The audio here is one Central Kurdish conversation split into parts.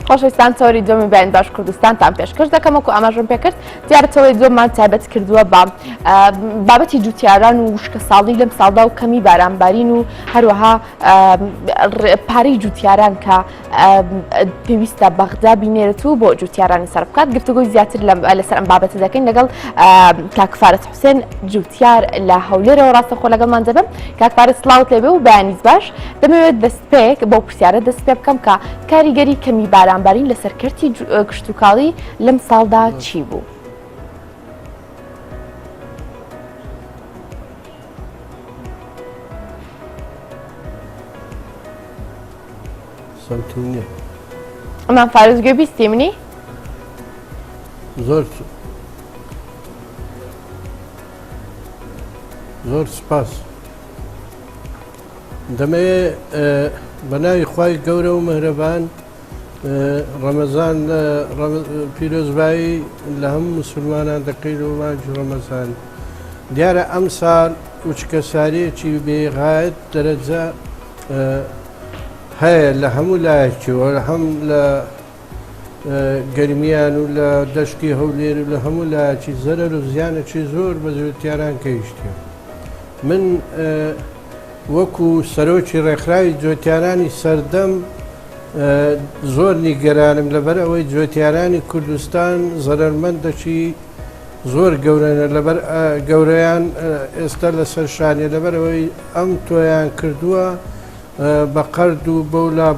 خۆشەویستان چۆری دومی بەیان باش کوردستانتان پێشکەش دەکەم وەکو ئاماژەم پێ کرد دیارەتەوەی زۆرمان تایبەت کردووە بە بابەتی جوتیاران و وشکە ساڵی لەم ساڵدا و کەمی بارانبارین و هەروەها پارەی جوتیاران کە پێویستە بەغدا بینێرێت و بۆ جوتیارانی سەر بکات گفتوگۆی زیاتر لەسەر ئەم بابەتە دەکەین لەگەڵ کاک فارس حوسێن جوتیار لە هەولێرەوە ڕاستەخۆ لەگەڵمان دەبم. کاک فارس سڵاوت لێبێ و بەیانیز باش. دەمەوێت دەستپێک بۆ پرسیارە دەست پێ بکەم کە کاریگەری کەمی بارانبارین لە سەرکەرتی کشتوکاڵی لەم ساڵدا چی بوو؟ ئەمان فارزگوێ بیستی منی؟ زۆر سپاس. دەمەوێت بەناوی خوای گەورە و مهرەبان ڕەمەزان پیرۆزبایی لە هەموو مسلمانان دەکەین و مانگی ڕەمەزان. دیارە ئەم ساڵ وچکە ساریەکی بێغایەت دەرەجە هەیە لە هەموو لایەکیەوە هەم لە گەرمیان و لە دەشتی هەولێر و لە هەموو لایەکی زەرەر و زیانێکی زۆر بە جوتیاران کەیشتیە. من وەکو سەرۆکی ڕێکخراوی جوتیارانی سەردەم زۆر نیگەرانم لەبەر ئەوەی جوتیارانی کوردستان زەرەرمەندێکی زۆر گەورەنە لەبەر گەورەیان ئێستا لەسەر شانێ لەبەر ئەوەی ئەم تۆیان کردووە بە قەرد و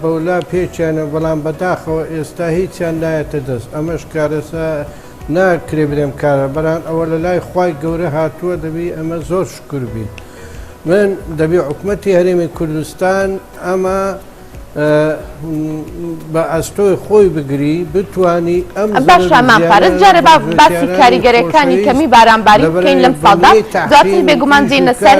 بەولا پێچیانە بەڵام بەداخەوە ئێستا هیچیان نایەتە دەست ئەمەش کارەسا ناکرێ برێم کارە بەران ئەوە لە لای خوای گەورە هاتووە دەبی ئەمە زۆر شکر بین. من دەبی حکوومەتی هەرێمی کوردستان ئەمە بە ئەستۆی خۆی بگری بتوانی ئەم باشەمانپارێت جارە باسی کاریگەرەکانی کەمی بارانباری بکەین لەم ساڵدا دواتر بێگومان دێنە سەر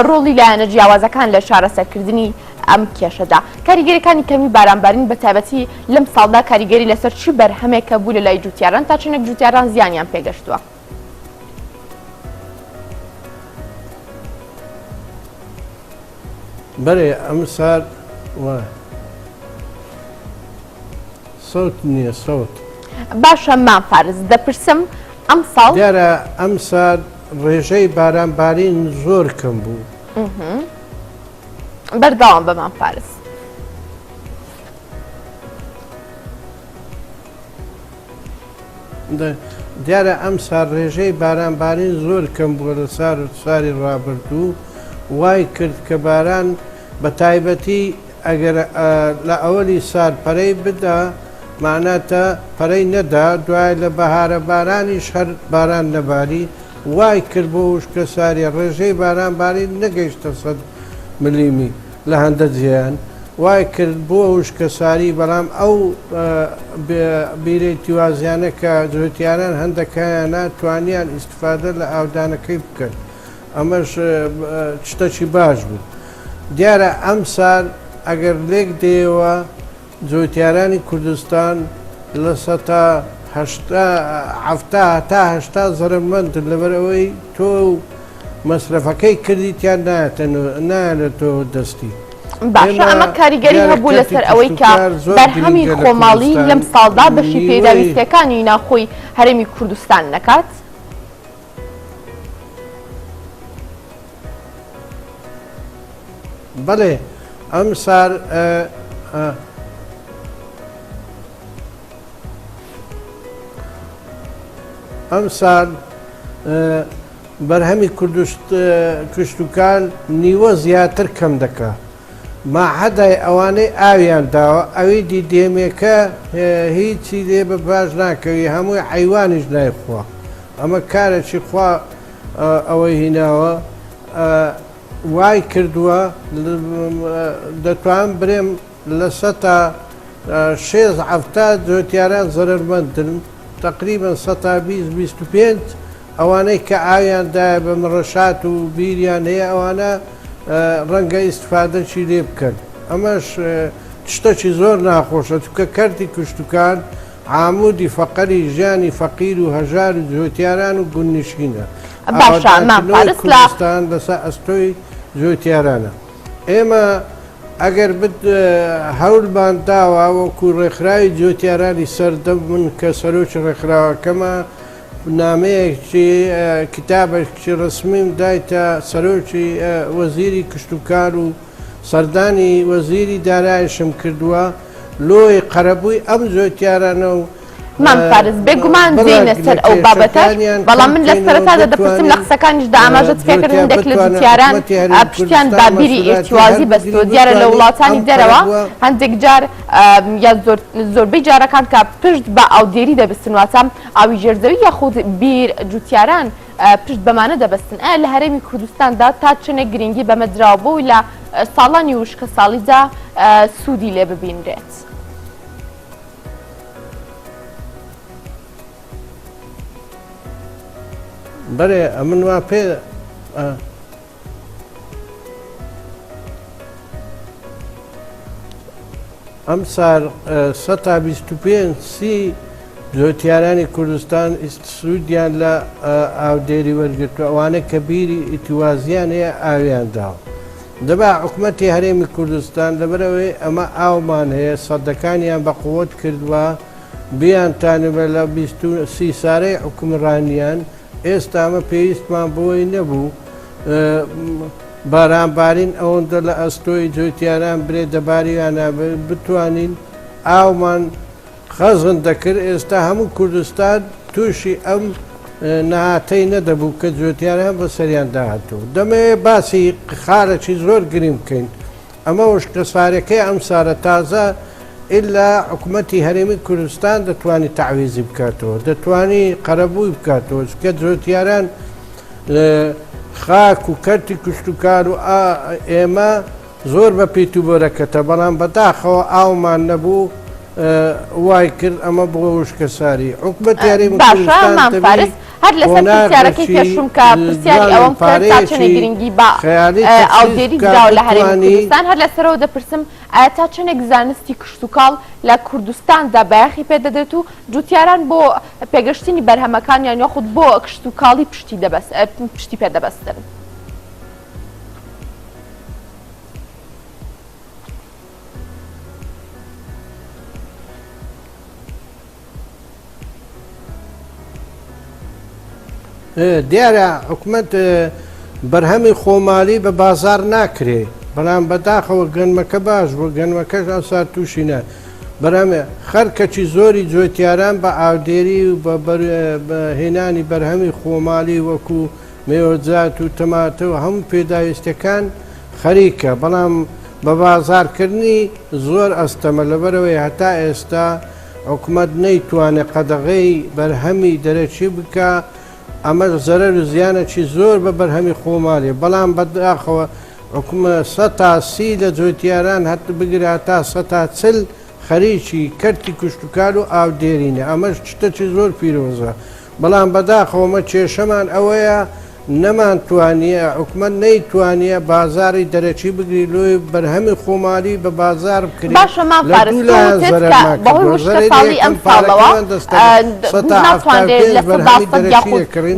ڕۆڵی لایەنە جیاوازەکان لە شارەسەرکردنی ئەم کێشەدا. کاریگەریەکانی کەمی بارانبارین بە تایبەتی لەم ساڵدا کاریگەری لەسەر چی بەرهەمێکە بوو لە لای جوتیاران تا چنێک جوتیاران زیانیان پێگەشتووە؟ بەێ ئەم سار سەوت نییە سەوت باشە مامپارز دەپرسم ئەم ساڵ دیارە ئەم سار ڕێژەی بارانبارین زۆر کەم بوو. بەردەوام بە مامپارز. دیارە ئەم سار ڕێژەی بارانبارین زۆر کەم بووە لە ساری ڕابردوو وای کرد کە باران بە تایبەتی ئەگەر لە ئەوەلی سار پەرەی بدا معناتە پەرەی نەدا دوای لە بەهارە بارانیش هەر باران نەباری وای کرد بۆ وشکە ساریە ڕێژەی بارانباری نەگەیشتە 100 ملیمی لە هەندە جیان وای کرد بۆ وشکە ساری بەڵام ئەو بیرەی تیوازیانە کە جوتیاران هەندەکەیان ناتوانیان ئیستفادە لە ئاودانەکەی بکەن ئەمەش شتێکی باش بوو. دیارە ئەم سال ئەگەر لێک دێەوە جوتیارانی کوردستان لە 1970 زەرمەندن لەبەرەوەی تۆ مەصرفەکەی کردیتیان نایەنێتەوە دەستی. باشە ئەمە کاریگەری هەبوو لەسەر ئەوەی کە بەرهەمی خۆماڵی لەم ساڵدا بەشی پێداویستەکانی ناخۆی هەرێمی کوردستان نەکات؟ بەڵێ ئەم سار ئەم سال بەرهەمی کوشتتوکان نیوە زیاتر کەم دەکات ماحەدای ئەوانەی ئاویان داوە ئەوەی دیدێمێکە هیچی لێ بە باش ناکەوی هەمووی حیوانیش نایخوا ئەمە کارێکی خوا ئەوەی هیناوە وای کردووە دەتوان برێم لە 6 جوتیاران زەرمەندن تقریبا 125 ئەوانەی کە ئاویاندایە بە مڕەشات و بیریان هەیە ئەوانە ڕەنگە ئیستفادەی لێ بکەن ئەمەش شتێکی زۆر ناخۆشە چکە کەرتی کوشتتوکان عامودی فەقەری ژیانی فەقیر و هەژار و جوتیاران و گوننشینە کوردستان لەسەر ئەستۆی جوتیارانە. ئێمە ئەگەر هەوڵمان داوە وەکو ڕێکخراوی جوتیارانی سەردەم من کە سەرۆکی ڕێکخراوەکەمە نامەیەکی کتابێکی ڕسمیم دایتە سەرۆکی وەزیری کشتوکار و سەردانی وەزیری دارایشم کردووە لۆی قەرەبووی ئەم جوتیارانە و مام فارس بێگومان دێنە سەر ئەو بابەتەش بەڵام من لە سەرەتادا دەپرسم لە قسەکانیشدا ئاماژەت فێکردن دەک لە جوتیاران پشتیان بابیری ئێتیوازی بەستۆ دیارە لە وڵاتانی دەرەوە هەندێک جار یا زۆربەی جارەکان کە پشت بە ئاودێری دەبستن واتە ئاوی ژێرزەوی یاخود بیر جوتیاران پشت بەمانە دەبستن لە هەرێمی کوردستاندا تا چنێک گرنگی بەمەدراوە بۆی لە ساڵانی وشکە ساڵیدا سوودی لێ ببینرێت. بەێ من وا پێ ئەم سار 125 جوتیارانی کوردستان سوودیان لە ئاودێری وەرگرتووە ئەوانە کە بیری ئیتیوازیان هەیە ئاویان داوە دەبا حکوومەتی هەرێمی کوردستان لەبەرەوەی ئەمە ئاومان هەیە سەدەکانیان بە قووەت کردووە بیانتانبە لە 30 سارەی حکومڕانیان ئێستا ئەمە پێویستمان بۆی نەبوو بارانبارین ئەوەندە لە ئەستۆی جوتیاران برێ دەباریانە بتوانین ئاومان خەزن دەکرد ئێستا هەموو کوردستان تووشی ئەم نەهاتەی نەدەبوو کە جوتیاران بە سەریان داهاتوو دەمەوێت باسی خارەکی زۆر گریم بکەین ئەمە وشکە سارەکەی ئەم سارە تازە ئللا حکوومەتی هەرێمی کوردستان دەتوانێت تعویزی بکاتەوە دەتوانێت قەرەبووی بکاتەوە کە جوتیاران خاک و کەرتی کوشتوکار و ئێمە زۆر بە پێیتوبەرەکەتە بەڵام بەداخەوە ئاومان نەبوو وای کرد ئەمە بۆ وشکە ساری حکوومەتی هەرێمی کوردستان هەر لەسەر پرسیارەکەی پێشوم کە پرسیاری ئەوەم کرد تا چنێک گرنگی بە ئاودێری دراوە لە هەرێمی کوردستان هەر لەسەرەوە دەپرسم ئایا تا چنێک زانستی کشتوکاڵ لە کوردستاندا بەیاخی پێدەدرێت و جوتیاران بۆ پێگەشتنی بەرهەمەکانیان یاخود بۆ کشتوکاڵی پشتی پێدەبەستن. دیارە حکوومەت بەرهەمی خۆمالی بە بازار ناکرێ بەڵام بەداخەوە گەنمەکە باش بۆ گەنمەکەش ئەسا تووشینە بەرهەمێ خەرکەچی زۆری جوتیاران بە ئاودێری و بە هێنانی بەرهەمی خۆمالی وەکو مێوەجات و تەماتە و هەموو پێداویستەکان خەریکە بەڵام بە بازارکردنی زۆر ئەستەمە لەبەرەوەی هەتا ئێستا حکوومەت نەیتوانێت قەدەغەی بەرهەمی دەرەچی بکە ئەمە زەرەر و زیانەکی زۆر بە بەرهەمی خۆمالی بەڵام بەداخەوە حکومە 130 لە جوتیاران هەت بگرە تا 140 خەریکی کەرتی کوشتوکار و ئاودێرینە ئەمەش شتێکی زۆر پیرۆزە بەڵام بەداخەوەمە کێشەمان ئەوەیە نەمانتوانیە حکوومەت نەیتوانیە بازاری دەرەچی بگری لۆی بەرهەمی خۆمالی بە بازار بکرێت باشەمان بەهۆی وشکە ساڵی ئەم ساڵەوە ناتوانێت لە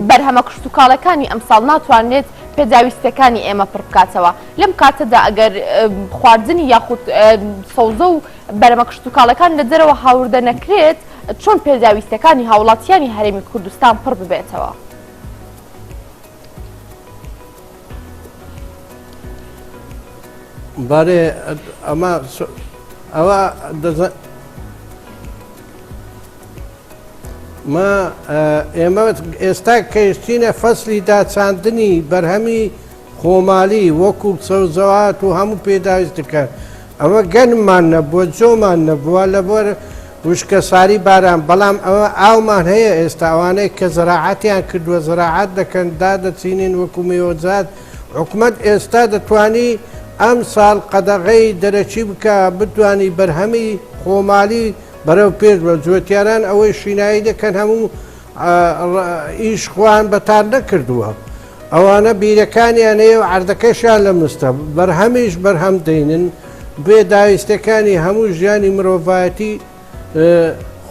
بەرهەمە کشتوکاڵەکانی ئەم ساڵ ناتوانێت پێداویستەکانی ئێمە پڕ بکاتەوە لەم کاتەدا ئەگەر خواردنی یاخود سەوزە و بەرهەمە کشتوکاڵەکان لە دەرەوە هاوردە نەکرێت چۆن پێداویستەکانی هاوڵاتیانی هەرێمی کوردستان پڕ ببێتەوە. بەێ ئەوە ئێمە ئێستا کەشتینە فەسلی داچاندنی بەرهەمی خۆمالی وەکو سەوزەوات و هەموو پێداویستەکە ئەوە گەنممان نەبووە جۆمان نەبووە لەبەر وشکە ساری باران بەڵام ئەوە ئاومان هەیە ئێستا ئەوانەیە کە زەراعەتیان کردووە زەراعەت دەکەن دادەچینین وەکو میوەجات حکوومەت ئێستا دەتوانی ئەم ساڵ قەدەغەی دەرەچی بکە بتوانی بەرهەمی خۆمالی بەرەو پێش بە جوتیاران ئەوەی شینایی دەکەن هەموو ئیش خوان بەتار نەکردووە ئەوانە بیرەکانیان هەیە و عەردەکەشیان لە مستە بەرهەمیش بەرهەم دەینن بێ داویستەکانی هەموو ژیانی مرۆڤایەتی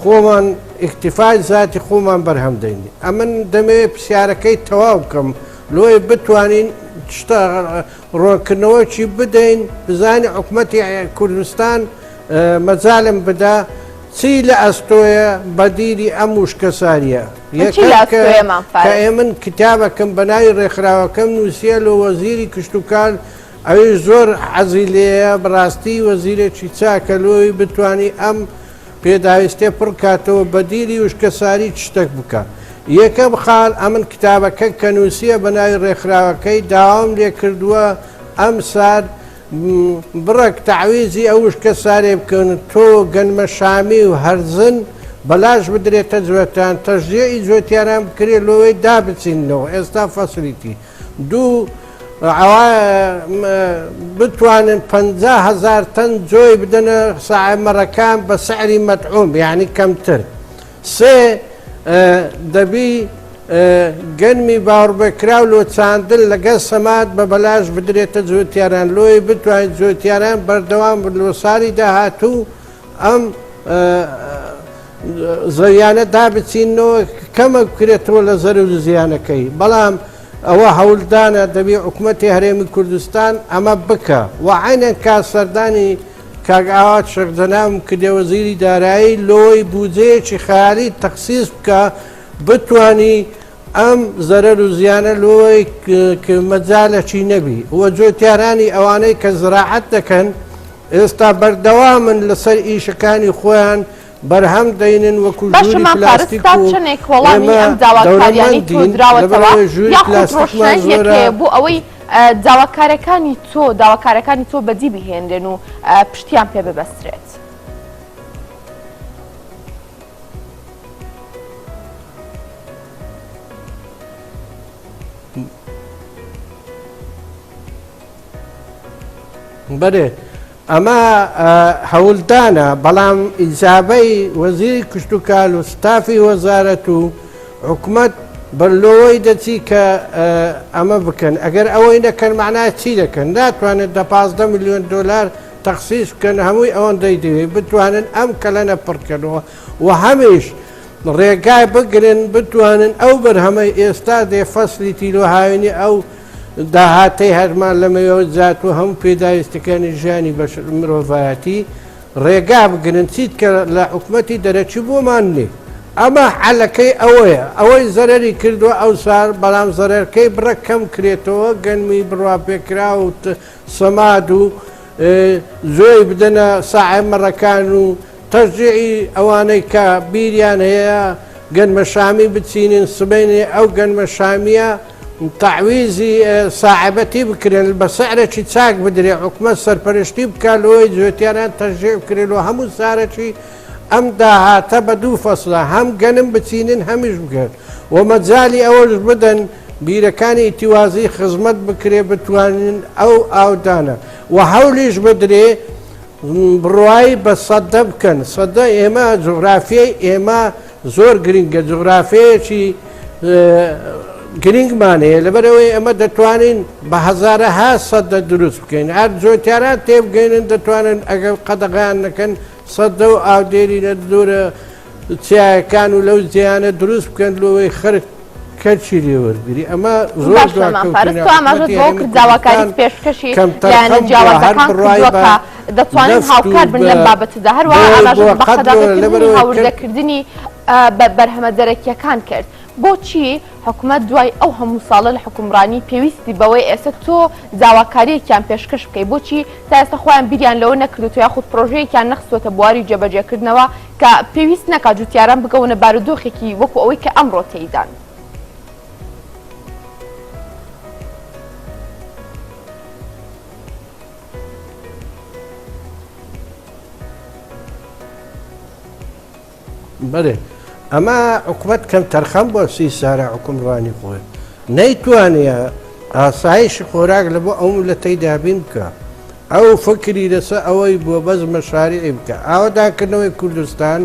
خۆمان ئیکتیفای ذاتی خۆمان بەرهەم دەینی ئەمن دەمەوێت پرسیارەکەی تەواو بکەم لۆی بتوانین شتە ڕۆنکردنەوەکی بدەین بزانانی حکوومەتی کوردستان مەجالم بدا چی لە ئەستۆیە بەدیری ئەم وشکەساریە من کتابەکەم بەناوی ڕێکخراوەکەم نووسە لە وەزیری کشتتوکال ئەوەی زۆر حەزی لێە بەڕاستی وەزیرێکی چاکەلۆی بتانی ئەم پێداویستێ پڕ کاتەوە بەدیری وشکەساری شتێک بکە. یەکەم خاڵ ئەمن کتابەکە کە نووسە بەناوی ڕێکخراوەکەی داوام لێ کردووە ئەم سار بڕێک تعویزی ئەو وشکەسارێ بکەن تۆ گەنمە شامی و هەرزن بەلاش بدرێتە جوێتان تەژێئی جوێتیاران بکرێت لەوەی دابچینەوە ئێستا فەسلیتی دوو بتوانن 50,000 تەن جۆی بدەنە ساعمەڕەکان بە سعری مەدعوم یعنی کەمتر. سێ دەبی گەنمی باوەڕبەکراو لۆ چاندن لەگەڵ سەمات بە بەلاش بدرێتە جوێتیاران لۆی بتوانین جوێتیاران بەردەوام لۆ ساڵی داهاتوو ئەم زەویانە دابچینەوە کەمە بکرێتەوە لە زەر و زیانەکەی بەڵام ئەوە هەوڵدانە دەبێ حکوومەتی هەرێمی کوردستان ئەمە بکە و عینەن کا سەردانی کاگاوات شەردەنام کردێ وەزیری دارایی لۆی بودجەیەکی خەیالی تەخسیس بکە بتانی ئەم زەرەر و زیانە لۆی مەجالەکی نەبی وە جوێتیارانی ئەوانەی کە زراعەت دەکەن ئێستا بەردەوامن لەسەر ئیشەکانی خۆیان بەرهەم دەینن وەکو ژووری پلاستیک بۆ ئەوەی داواکارەکانی تۆ بەدی بهێنرێن و پشتیان پێ ببەسترێت. بەێ ئەمە هەوڵدانە بەڵام ئیجابەی وەزیری کشتتوکال و ستافی وەزارەت و حکوومەت بەرلۆی دەچی کە ئەمە بکەن ئەگەر ئەوەی نەکەن معنای چی دەکەن ناتوانێت دە 15 میلیۆن دلار تەخسیس بکەن هەمووی ئەوەن دەیدەوێت بتوانن ئەم کەلەنە پڕکەنەوە و هەمیش ڕێگای بگرن بتوانن ئەو بەرهەمەی ئێستا دێ فەسلی تیلۆهاوێنی ئەو داهاتەی هەرمان لەمەوە جات و هەموو پێداویستەکانی ژیانی بە مرۆڤایەتی ڕێگا بگرن چیت کە لە حکوومەتی دەرەچی بۆمان نێ ئەمە حەلەکەی ئەوەیە ئەوەی زەرەری کردووە ئەو سار بەڵام زەرەرکەی بڕە کەم کرێتەوە گەنمی بڕوا پێکرا و سەماد و زۆی بدەنە ساعمەڕەکان و تەرجیعی ئەوانەی کە بیریان هەیە گەنمە شامی بچینن سبەینێ ئەو گەنمە شامیە تعویزی ساعبەتی بکرێن بە سعرێکی چاک بدرێ حکوومەت سەرپەرشتی بکە لەوەی جوێتیاران تەژێ بکرێن و هەموو سارەکی ئەم داهاتە بە دوو فەسڵە هەم گەنم بچینن هەمیش بگەن و مەجای ئەوەش بدەن بیرەکانی ئیتیوازی خزمەت بکرێ بتوانن ئەو ئاودانە و هەولیش بدرێ بڕوایی بە سەدە بکەن سەدە ئێمە جوغرافیای ئێمە زۆر گرنگە جوغرافیەیەکی گرنگمانەیە لەبەرەوەی ئەمە دەتوانین بە هەزارەها سەدە دروست بکەین هەر جۆتیاران تێبگەینن دەتوانن ئەگەر قەدەغیان نەکەن سەدە و ئاودێری لە دوورە چیاەکان و لەو زیانە دروست بکەن لەوەی خەرک کەرچی لێوەرگری ئەمە زۆر داواکاری پێشکەشی جیاوازەکان دەتوانین هاوکار بن لەم بابەتدا هەروە هاوردەکردنی بەرهەمە دەرەکیەکان کرد. بۆچی حکوومەت دوای ئەو هەموو ساڵە لە حکومڕانی پێویستی بەوەی ئێستا تۆ داواکاریەکیان پێشکەش بکەی بۆچی تا ئێستا خۆیان بیریان لەوە نەکردو یاخود پرۆژەیەکیان نەخستوتە بواری جێبەجێکردنەوە کە پێویست نەکات جوتیاران بگەونە بارودۆخێکی وەکو ئەوەی کە ئەمڕۆ تێیدان. بەێ ئەمە حکوومەت کەم تەرخەم بۆ سی سارە حکومڕانی خۆی نەیتوانە ئاسایش خۆراک لە بۆ ئەو لە تێیدابین بکە ئەو فکری لەسەر ئەوەی بۆ بەز مەشاریعی بکە ئاوادانکردنەوەی کوردستان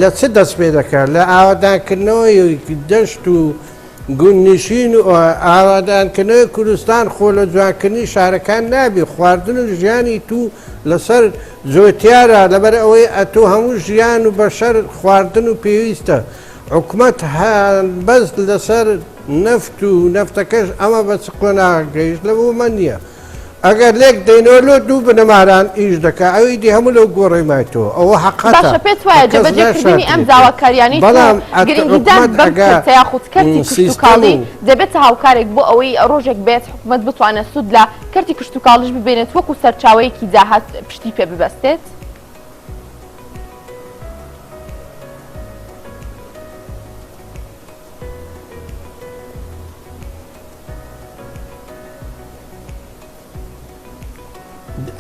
لە چ دەست پێ دەکات لە ئاوادانکردنەوەی دەشت و گوننشین و ئاوادانکردنەوەی کوردستان خۆ لە جوانکردنی شارەکان نابێ خواردن و ژیانی تو لەسەر جۆتیارە لەبەر ئەوەی ئەتۆ هەموو ژیان و بەشەر خواردن و پێویستە حکومت بەس لەسەر نەفت و نەفتەکەش ئەمە بە قۆناغ گەیشت لەبوو من نییە ئەگەر لێک دەینەوە لۆ دوو بنەماران ئیش دەکا ئەوی دی هەموو لەو گۆڕێمایتەوە ئەوە حەقەتە باشە پێت وایە جێبەجێکردنی ئەم داواکاریانی گرنگیدان بەم یاخود کەرتی کشتتوکاڵی دەبێتە هاوکارێک بۆ ئەوەی ڕۆژێک بێت حکومت بتوانێت سوود لە کەرتی کشتتوکاڵش ببێنێت وەکو سەرچاوەیەکی داهات پشتی پێ ببەستێت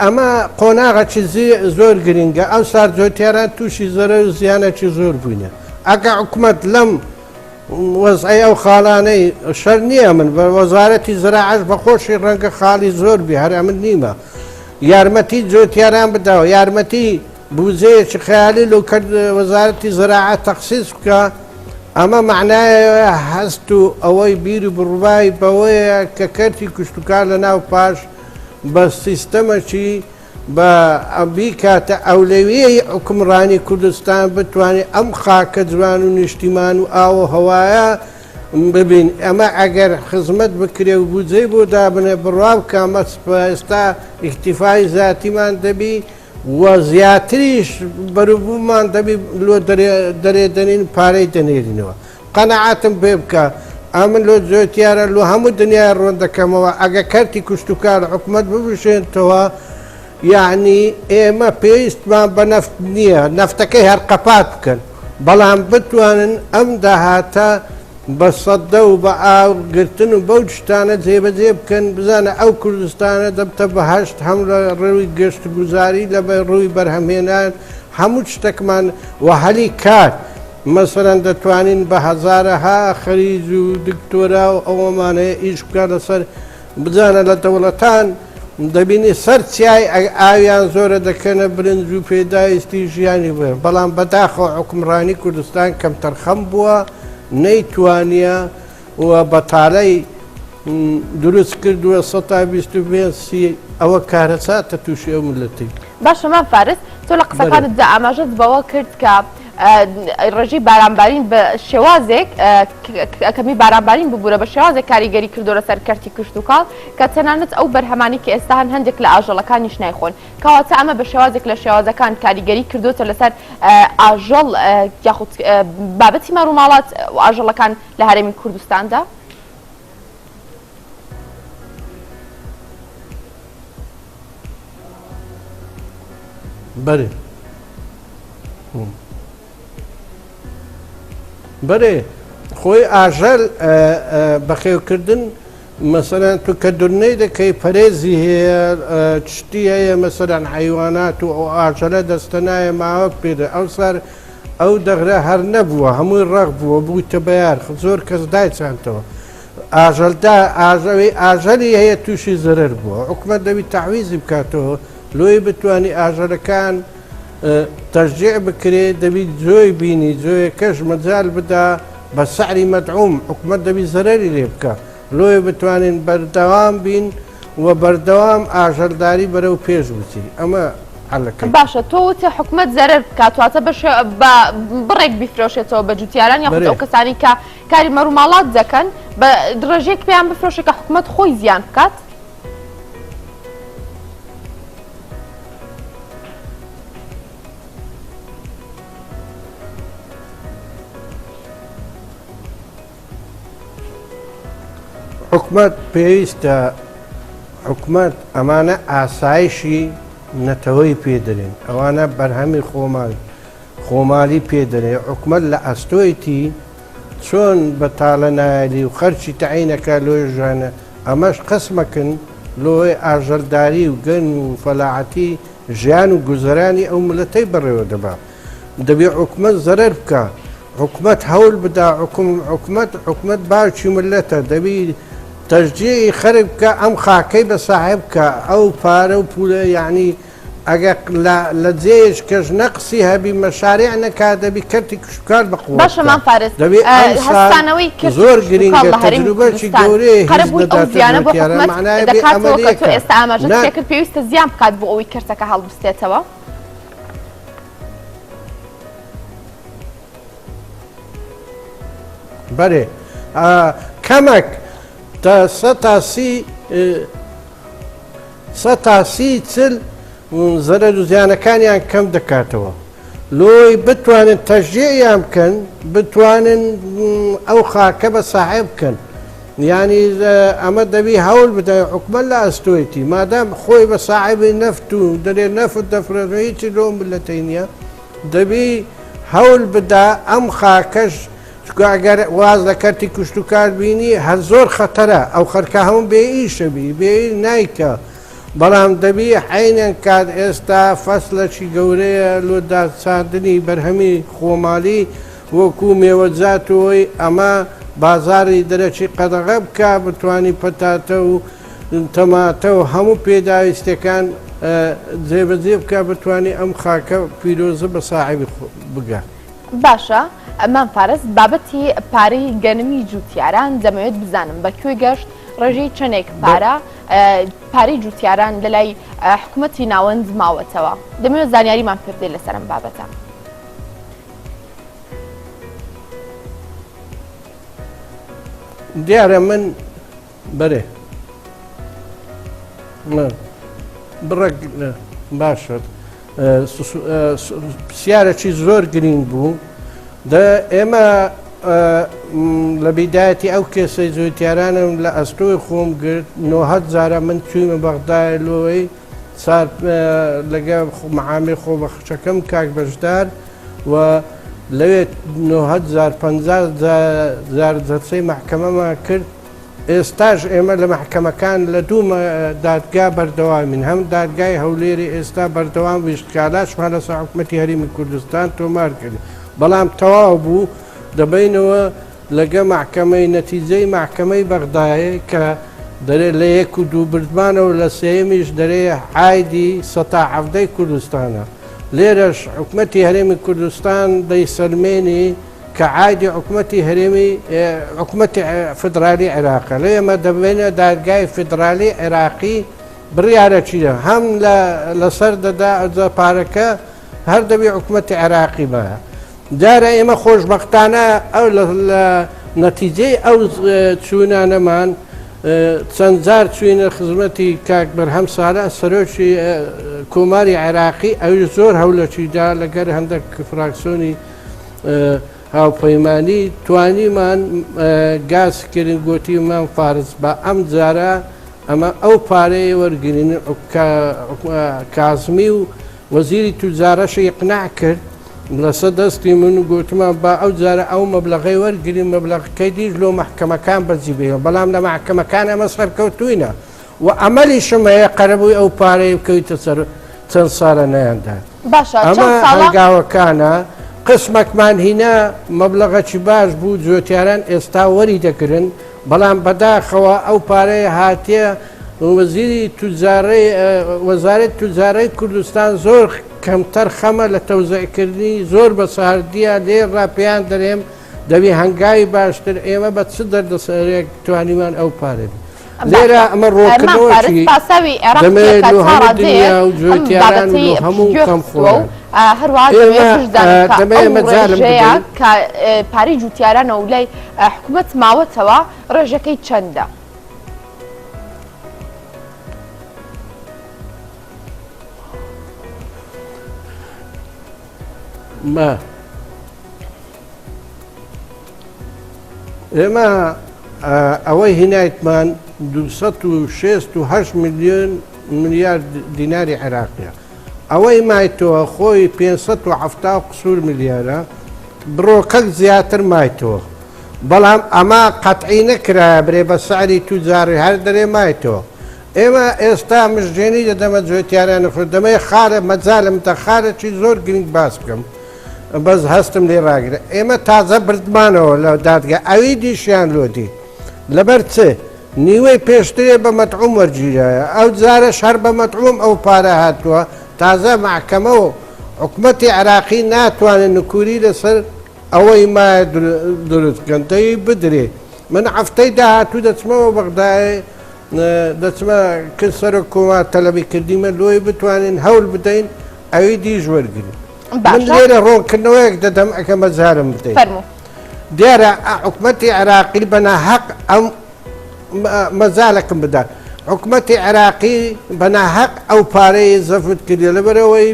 ئەمە قۆناغەکی زۆر گرنگە ئەو ساردۆتیاران تووشی زەرە و زیانێکی زۆر بووینە ئەگە حکومت لەم وەزعی ئەو خاڵانەی شەر نییە من بە وەزارەتی زراعەش بەخۆشی ڕەنگە خاڵی زۆر بی هەر من نیمە یارمەتی جۆتیاران بداوە یارمەتی بوزەیەکی خەیالی لەو وەزارەتی زراعە تەخسیس بکە ئەمە معنایە هەست و ئەوەی بیر و بڕوای بەوەیە کە کەرتی کشتتوکار لە ناو پاش بە سیستەمەکی بە بیکاتە ئەولەویەی حکومڕانی کوردستان بتوانێت ئەم خاکە جوان و نیشتیمان و ئاوە هەوایە ببین ئەمە ئەگەر خزمەت بکرێ و بودجەی بۆ دابنێ بڕاو کامە ئێستا ئیختیفای زیاتیمان دەبی و زیاتریش بەروبوومان دەبی لۆ دەرێدەنین پارەی دەنێرینەوە قەنەعاتم پێ بکە ئەمن لۆ جۆتیارە لۆ هەموو دنیای ڕۆن دەکەمەوە ئەگە کەرتی کشتتوکار حکومت ببشێنتەوە یعنی ئێمە پێویستمان بە نەفت نییە نەفتەکەی هەر قەپات بکەن بەڵام بتوانن ئەم داهاتە بە سەدە و بە ئاوگرتن و بەو شتانە جێبەجێ بکەن بزانە ئەو کوردستانە دەبتە بەهەشت هەم لە ڕێوی گەشت گوزاری لە بە ڕووی بەرهەمهێنان هەموو شتێکمان و هەلی کات مەسەرەن دەتوانین بە هەزارەها خەریج و دکتۆرا و ئەوەمانەیە ئیش بکات لەسەر بزانە لە دەوڵەتان دەبینی سەر چیای ئاویان زۆرە دەکەنە برنج و پێداویستی ژیانی بێ بەڵام بەداخەوە حکومڕانی کوردستان کەم تەرخەم بووە نەیتوانیە و بەتاالەی دروست کردووە 125 ئەوە کارەساتە تووشی ئەو ملەتی باشەمان فارس تۆ لە قسەکانتدا ئاماژەت بەوە کرد کە ڕێژەی بارانبارین بە شێوازێک کەمی بارانبارین ببوورە بە شێوازێک کاریگەری کردو لەسەر کەرتی کشتتوکاڵ کە تەنانەت ئەو بەرهەمانی کە ئێستا هەندێک لە ئاژەڵەکانیش نایخۆن کەواتە ئەمە بە شێوازێک لە شێوازەکان کاریگەری کردوتە لەسەر ئاژەڵ یاخود بابەتی مەڕووماڵات و ئاژەڵەکان لە هەرێمی کوردستاندا بەێ بەێ خۆی ئاژەل بەخێوکردن مەسەرەن تو کە دورنەی دەکەی پەرێزی هەیە چشتی هەیە مەسەرەن حیوانات و ئەو ئاژەلە دەستە نایە ماوە پێدە ئەو سەر ئەو دەغرا هەر نەبووە هەمووی ڕق بووە بوویتە بەیار زۆر کەس دایچانتەوە ئاژەلدا ئاژەوەی ئاژەلی هەیە تووشی زەرەر بووە حکومەت دەبی تەعویزی بکاتەوە لۆی بتوانانی ئاژەلەکان تەرجیع بکرێت دەبی جۆی بینی جۆیەکەش مەجال بدا بە سعری مەدعوم حکومەت دەبی زەرەری لێ بکە لۆی بتوانین بەردەوام بین و بەردەوام ئاژەلداری بەرەو پێش بچی ئەمە حەلەکەی باشە تۆ وتە حکومەت زەرەر بکاتواتە بە بڕێک بیفرۆشێتەوە بە جوتیاران یاخود ئەو کەسانی کە کاری مەڕووماڵات دەکەن بە ڕێژەیەک پێیان بفرۆشێت کە حکومەت خۆی زیان بکات حکومت پێویستە حکومت ئەمانە ئاسایشی نەتەوەی پێدرێن ئەوانە بەرهەمی خۆمالی پێدرێ حکومت لە ئەستۆیتی چۆن بەتاڵە نایلی و خەرچی تەعینەکە لۆی ژانە ئەمەش قسمەکن لۆی ئاژەلداری و گەن و فەلاعەتی ژیان و گوزەرانی ئەو ملەتەی بەڕێوە دەبا دەبێ حکومت زەرەر بکە حکومت هەوڵ بدا حکومت باوکی ملەتە دەبی تەشجیعی خەرک بکە ئەم خاکەی بە ساحب بکە ئەو پارە و پولە یعنی ئەگەر لە جێش کەش نەقسی هەبی مەشارێع نەکا دەبی کەرتی کشتتوکار بەقووە باشەمان فارس هەستانەوەی زۆر گرنگە تەجروبەی گەورەیە دەکاتەوە کە تۆ ئێستا ئاماژەت پێکرد پێویستە زیان بکات بۆ ئەوەی کەرتەکە هەڵبستێتەوە بەێ کەمێک تا سی چل زەرەر و زیانەکانیان کەم دەکاتەوە لۆی بتوانن تەژێیان بکەن بتوانن ئەو خاکە بە ساحێب بکەن یعنی ئەمە دەبی هەوڵ بدەین حکومەت لە ئەستۆیەتی مادام خۆی بە ساحێبی نەفت و دەرێ نەفت دەفرێنەوە هیچی لۆ ملەتەی نییە دەبی هەوڵ بدا ئەم خاکەش ئەگەر واز لە کەرتی کوشتتوکار بینی هەر زۆر خەتەرە ئەو خەرکە هەموو بێ ئیشەبی بێ نایکە بەڵام دەبی حینیان کات ئێستا فەسلەکی گەورەیە لۆدا چاندنی بەرهەمی خۆمالی وەکو مێوەجاتەوەی ئەمە بازاری دەرەچی قەدەغە بکە بتوانی پەتاتە و تەماتە و هەموو پێداویستەکان جێبەجێ بکە بتوانانی ئەم خاکە پیرۆزە بە ساحیبی بگە. باشە ئەمان پارێز بابەتی پارەی گەنمی جوتیاران دەمەوێت بزانم بەکوێ گەشت ڕێژەی چەندێک پارەی جوتیاران لە لای حکوومەتی ناوەند ماوەتەوە دەمەوێت زانیاریمان پێدێ لەسەر ئەم بابەتە. دیارە من بەرێ بڕێک باشە پرسیارێکی زۆر گرنگ بوو ئێمە لە بیدایەتی ئەو کێسەی جوتیارانم لە ئەستۆی خۆم گرت 900 جارە من چوویمە بەغدای لۆی لەگە مەعامی خۆبەخشەکەم کاک بەشدار و لەوێت 950 جەرچەی محکەمەمان کرد ئێستاش ئێمە لە محکەمەکان لە دوو دادگا بەردەوامین هەم دادگای هەولێری ئێستا بەردەوام ویشتکالاشمان لەسەر حکوومەتی هەرێمی کوردستان تۆمار کرد بەڵام تەواو بوو دەبینەوە لەگە محکەمەی نەتیجەی محکەمەی بەغدایە کە دەرێ لە 1 و 2 بردمانەوە لە سێمیش دەرێ عایدی 117 کوردستانە لێرەش حکوومەتی هەرێمی کوردستان دەیسەلمێنی کە عایدی حکوومەتی هەرێمی حکوومەتی فدرالی عێراقە لە ئێمە دەبێنە دادگای فدرالی عێراقی بڕیارەچیە هەم لەسەر دەدا ئەجا پارەکە هەر دەبێ حکوومەتی عێراقی بە جارە ئێمە خۆشبەختانە ئەو لە نەتیجەی ئەو چوونانەمان چەند جار چوینە خزمەتی کاک بەرهەم ساڵە سەرۆکی کۆماری عێراقی ئەوی زۆر هەولەچیدا لەگەر هەندێک فراکسیۆنی هاوپەیمانی توانیمان گازکردن گوتیمان فارس بە ئەم جارە ئەمە ئەو پارەی وەرگرین کازمی و وەزیری توجارەشی ئیقناع کرد لەسەر دەستی من و گوتمان با ئەو جارە ئەو مەبلەغەی وەرگرین مەبلەغەکەی دیش لۆ محکەمەکان بەرزی بێ بەڵام لە محکەمەکان ئەمە سەرکەوتوینە و ئەمەلی شمەیە قەرەبووی ئەو پارەی بکەویتە سەر چەند ساڵە نەیاندا ئەمە هەنگاوەکانە قسمەکمان هینە مەبلەغەکی باش بوو جوتیاران ئێستا وەری دەکردن بەڵام بەداخەوە ئەو پارەی هاتیە وەزیری وەزارەت توجارەی کوردستان زۆر کەمتەر خەمە لە تەوزیعکردنی زۆر بە ساردیە لێ ڕاپیان دەرێم دەبی هەنگاوی باشتر ئێمە بە چ دەردەسەرێک توانیمان ئەو پارێت لێرە ئەمە ڕۆکردنەوەی دەمێت دنیا و جوتیاران هەموو کەم خۆن هەروەژەیە کە پارەی جوتیارانە و لای حکوومەت ماوەتەوە ڕێژەکەی چەندە؟ ئێمە ئەوەی هینایتمان 268 ملیار دیناری عێراقیە ئەوەی مایتەوە خۆی 570 قسوور ملیارە بڕۆکەک زیاتر مایتەوە بەڵام ئەمە قەتعی نەکرایە برێ بە سعری توجاری هەر دەرێ مایتەوە ئێمە ئێستا مژێنی دەدەمە جوێتیارانە خۆ دەمەی خارە مەجالم تە خارەی زۆر گرنگ باس بکەم بەس هەستم لێ ڕاگرە ئێمە تازە بردمانەوە لە دادگا ئەوی دیشیان لۆدی لەبەر چ نیوەی پێشترێ بە مەتعوم وەرگیرایە ئەو جارە شەر بە مەتعوم ئەو پارە هاتووە تازە محکەمە و حکوومەتی عێراقی ناتوانێت نکوری لەسەر ئەوەی مایە دروستکەن دەی بدرێ من هەفتەی داهاتوو دەچمەوە بەغدای دەچمە کرد سەر کۆما تەلەبی کردیمە لۆی بتوانین هەوڵ بدەین ئەوی دیژ وەرگرن من لێرە ڕۆنکردنەوەیەک دەدەم ئەکە مەجارم بدەین دیارە حکومەتی عێراقی بەناحەق ئەم مەزالەکەم بدات حکومەتی عێراقی بەناحەق ئەو پارەی زەفت کردی لەبەرەوەی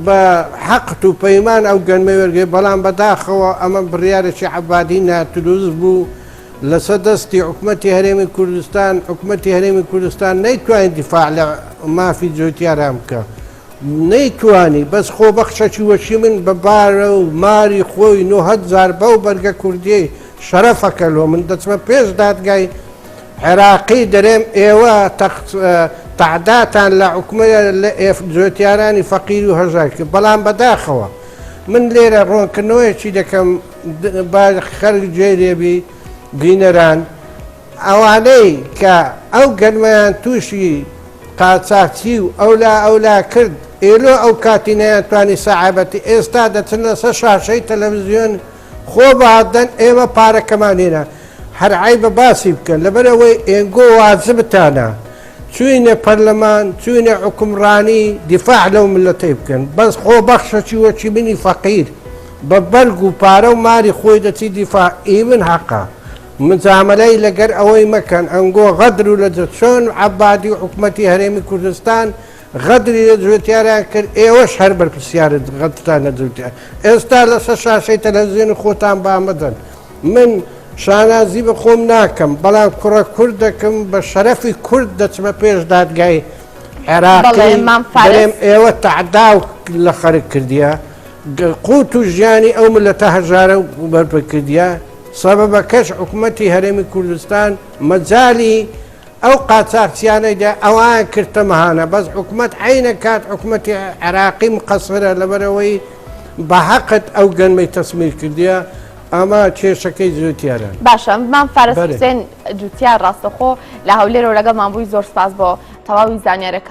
بە حەقت و پەیمان ئەو گەنمەی وەرگێ بەڵام بەداخەوە ئەمە بڕیارێکی عەبادی ناتروز بوو لەسەر دەستی حکومەتی هەرێمی کوردستان حکومەتی هەرێمی کوردستان نەیتوانێت دیفاع لە مافی جوتیاران بکە نەیتوانی بەس خۆ بەخشەکی وەشی من بە بارە و ماری خۆی 900 بەو بەرگە کوردی شەرەفەکەلۆ من دەچمە پێش دادگای عێراقی دەرێم ئێوە تەعداتان لە حکومەت لە جوتیارانی فەقیر و هەژار کرد بەڵام بەداخەوە من لێرە ڕوونکردنەوەیەکی دەکەم با خەرک گوێرێبی بینەران ئەوانەی کە ئەو گەنمەیان تووشی قاچاقچی و ئەولا کرد ئێلۆ ئەو کاتی نەیانتوانی سەعابەتی ئێستا دەچن لەسەر شاشەی تەلەڤیزیۆن خۆ بەهادەن ئێمە پارەکەمانێنە هەر عیبە باسی بکەن لەبەرەوەی ئێنگۆ واجبتانە چوینە پەرلەمان چوینە حکومڕانی دیفاع لەو ملەتەی بکەن بەس خۆ بەخشەکی وەچی منی فەقیر بە بەرگ و پارە و ماری خۆی دەچی دیفاع ئیمن حەقا مجاملەی لەگەر ئەوەی مەکەن ئەنگۆ غەدر و لە چۆن عەبادی و حکومەتی هەرێمی کوردستان غەدری لە جوتیاریان کرد ئێوەش هەر بەرپرسیارت غەدرتان لە جوتیار ئێستا لەسەر شاشەی تەلەڤیزیۆن خۆتان بامەدەن من شانازی بە خۆم ناکەم بەڵام کوڕە کورد دەکەم بە شەرەفی کورد دەچمە پێش دادگای عێراقی دەڵێم ئێوە تەعدا لە خەرک کردیە قوت و ژیانی ئەو ملەتە هەژارە بەرپە کردیە سەبەبەکەش حکومەتی هەرێمی کوردستان مەجالی ئەو قاچاقچیانەیدا ئەوان کردتە مەهانە بەس حکومەت عینە کات حکومەتی عێراقی مقەسرە لەبەرەوەی بە حەقت ئەو گەنمەی تەسمیر کردیە ئەمە کێشەکەی جوتیاران باشە مام فارس حوسێن جوتیار ڕاستەخۆ لە هەولێرەوە لەگەڵ مابووی زۆر سپاس بۆ تەواوی زانیارەکە